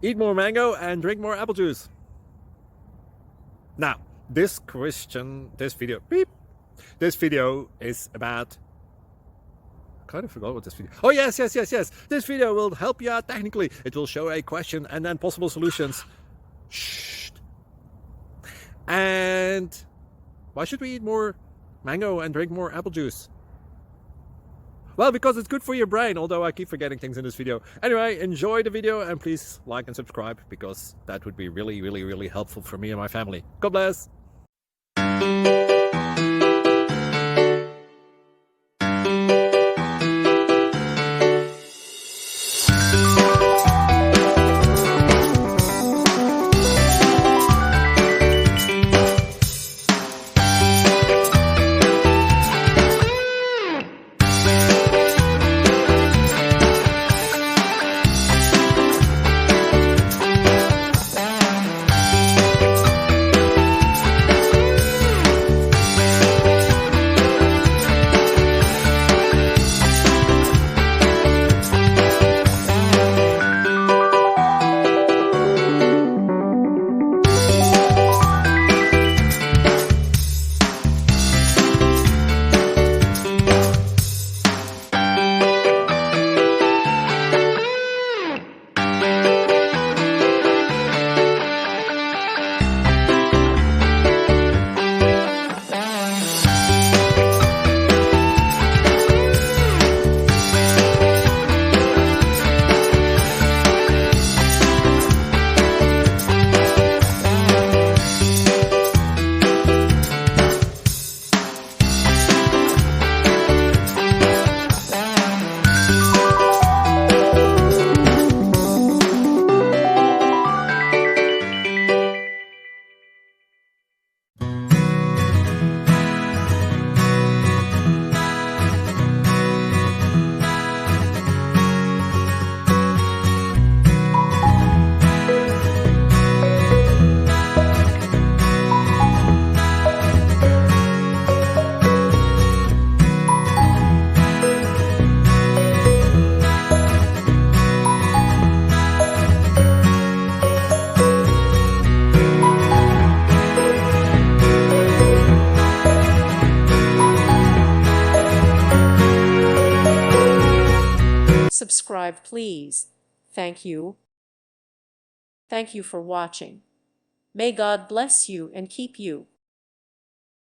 Eat more mango and drink more apple juice. Now, this video is about, I kind of forgot what this video. Oh, yes. This video will help you out technically. It will show a question and then possible solutions. Shh. And why should we eat more mango and drink more apple juice? Well, because it's good for your brain, although I keep forgetting things in this video. Anyway, enjoy the video and please like and subscribe, because that would be really helpful for me and my family. God bless! Subscribe, please. Thank you. Thank you for watching. May God bless you and keep you.